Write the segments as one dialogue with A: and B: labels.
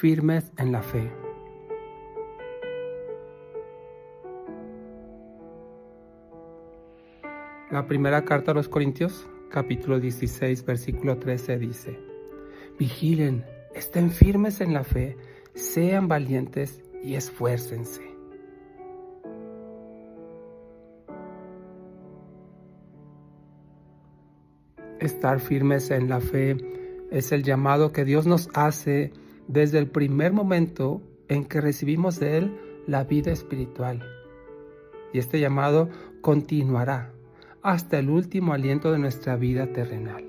A: firmes en la fe. La primera carta a los Corintios, capítulo 16, versículo 13 dice: Vigilen, estén firmes en la fe, sean valientes y esfuércense. Estar firmes en la fe es el llamado que Dios nos hace desde el primer momento en que recibimos de Él la vida espiritual. Y este llamado continuará hasta el último aliento de nuestra vida terrenal.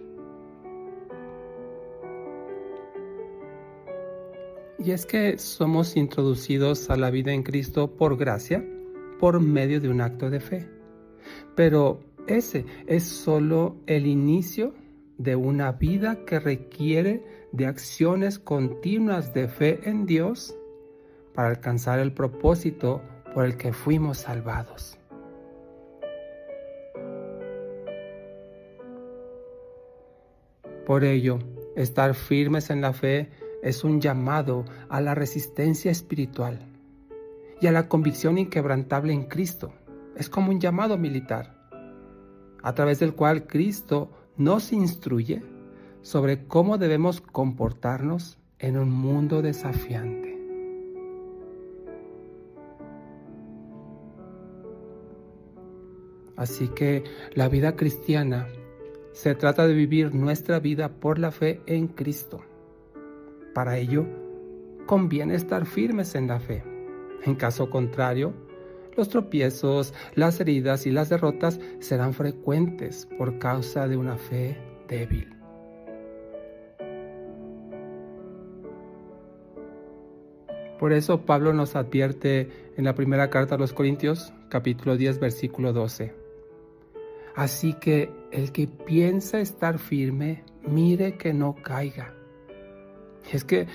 A: Y es que somos introducidos a la vida en Cristo por gracia, por medio de un acto de fe. Pero ese es solo el inicio de una vida que requiere de acciones continuas de fe en Dios para alcanzar el propósito por el que fuimos salvados. Por ello, estar firmes en la fe es un llamado a la resistencia espiritual y a la convicción inquebrantable en Cristo. Es como un llamado militar, a través del cual Cristo nos instruye sobre cómo debemos comportarnos en un mundo desafiante. Así que la vida cristiana se trata de vivir nuestra vida por la fe en Cristo. Para ello, conviene estar firmes en la fe. En caso contrario, los tropiezos, las heridas y las derrotas serán frecuentes por causa de una fe débil. Por eso Pablo nos advierte en la primera carta a los Corintios, capítulo 10, versículo 12. Así que el que piensa estar firme, mire que no caiga. Es que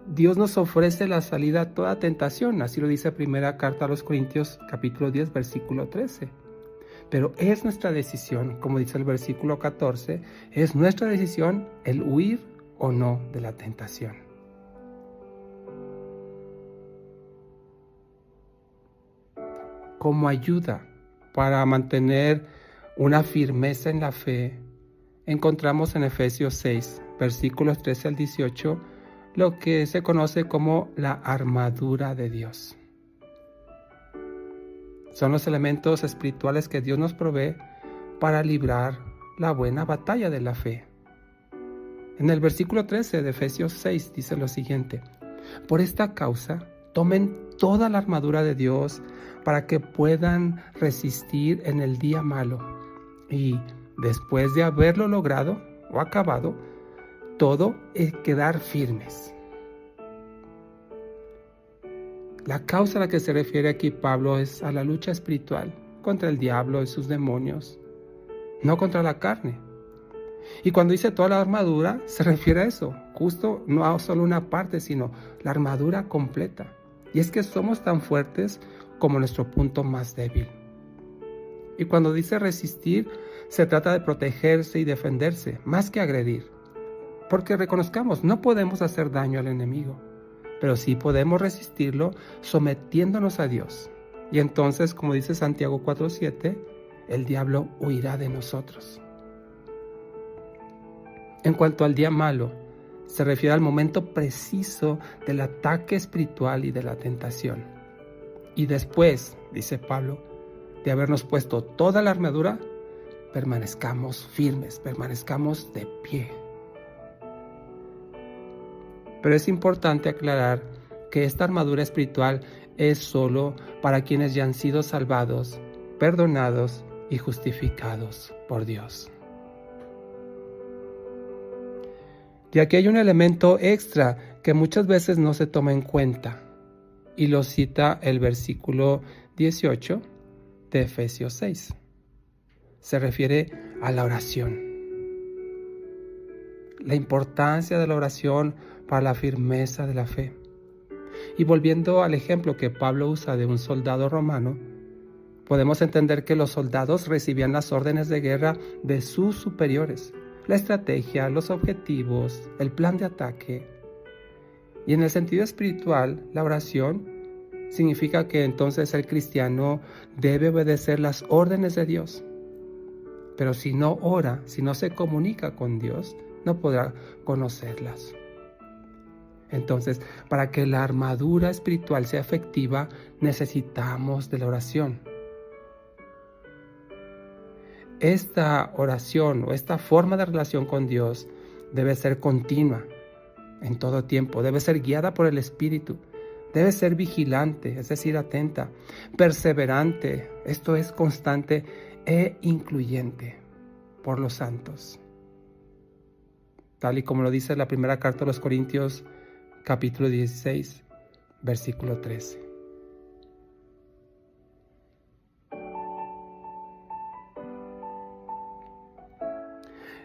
A: Dios nos ofrece la salida a toda tentación, así lo dice primera carta a los Corintios, capítulo 10, versículo 13. Pero es nuestra decisión, como dice el versículo 14, es nuestra decisión el huir o no de la tentación. Como ayuda para mantener una firmeza en la fe, encontramos en Efesios 6, versículos 13 al 18, lo que se conoce como la armadura de Dios. Son los elementos espirituales que Dios nos provee para librar la buena batalla de la fe. En el versículo 13 de Efesios 6 dice lo siguiente: Por esta causa, tomen toda la armadura de Dios para que puedan resistir en el día malo. Y después de haberlo logrado o acabado, todo es quedar firmes. La causa a la que se refiere aquí Pablo es a la lucha espiritual contra el diablo y sus demonios, no contra la carne. Y cuando dice toda la armadura, se refiere a eso, justo no a solo una parte, sino la armadura completa. Y es que somos tan fuertes como nuestro punto más débil. Y cuando dice resistir, se trata de protegerse y defenderse, más que agredir. Porque reconozcamos, no podemos hacer daño al enemigo, pero sí podemos resistirlo sometiéndonos a Dios. Y entonces, como dice Santiago 4:7, el diablo huirá de nosotros. En cuanto al día malo, se refiere al momento preciso del ataque espiritual y de la tentación. Y después, dice Pablo, de habernos puesto toda la armadura, permanezcamos firmes, permanezcamos de pie. Pero es importante aclarar que esta armadura espiritual es solo para quienes ya han sido salvados, perdonados y justificados por Dios. Y aquí hay un elemento extra que muchas veces no se toma en cuenta, y lo cita el versículo 18 de Efesios 6. Se refiere a la oración. La importancia de la oración para la firmeza de la fe. Y volviendo al ejemplo que Pablo usa de un soldado romano, podemos entender que los soldados recibían las órdenes de guerra de sus superiores, la estrategia, los objetivos, el plan de ataque. Y en el sentido espiritual, la oración significa que entonces el cristiano debe obedecer las órdenes de Dios. Pero si no ora, si no se comunica con Dios, no podrá conocerlas. Entonces, para que la armadura espiritual sea efectiva, necesitamos de la oración. Esta oración o esta forma de relación con Dios debe ser continua en todo tiempo, debe ser guiada por el Espíritu, debe ser vigilante, es decir, atenta, perseverante, esto es constante e incluyente por los santos. Tal y como lo dice la primera carta a los Corintios, capítulo 16, versículo 13.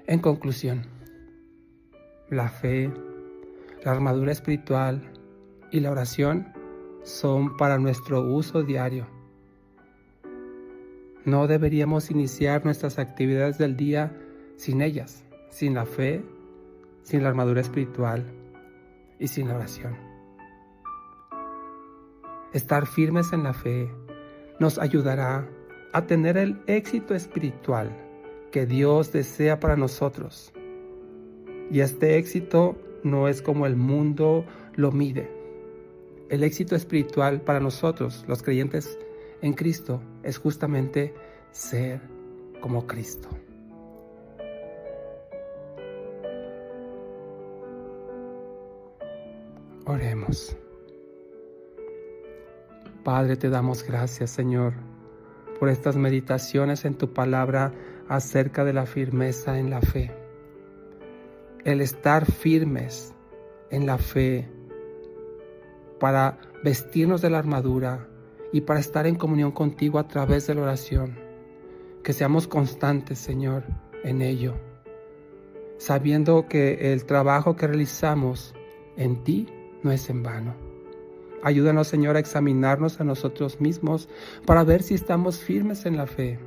A: En conclusión, la fe, la armadura espiritual y la oración son para nuestro uso diario. No deberíamos iniciar nuestras actividades del día sin ellas, sin la fe, sin la armadura espiritual y sin la oración. Estar firmes en la fe nos ayudará a tener el éxito espiritual que Dios desea para nosotros. Y este éxito no es como el mundo lo mide. El éxito espiritual para nosotros, los creyentes en Cristo, es justamente ser como Cristo. Oremos. Padre, te damos gracias, Señor, por estas meditaciones en tu palabra acerca de la firmeza en la fe. El estar firmes en la fe para vestirnos de la armadura y para estar en comunión contigo a través de la oración. Que seamos constantes, Señor, en ello, sabiendo que el trabajo que realizamos en ti no es en vano. Ayúdanos, Señor, a examinarnos a nosotros mismos para ver si estamos firmes en la fe.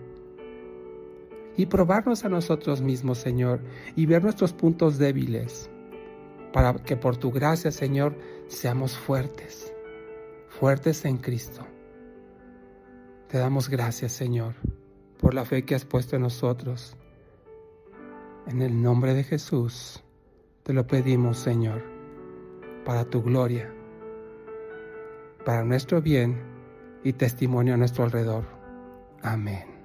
A: Y probarnos a nosotros mismos, Señor, y ver nuestros puntos débiles, para que por tu gracia, Señor, seamos fuertes en Cristo. Te damos gracias, Señor, por la fe que has puesto en nosotros. En el nombre de Jesús, te lo pedimos, Señor, para tu gloria, para nuestro bien y testimonio a nuestro alrededor. Amén.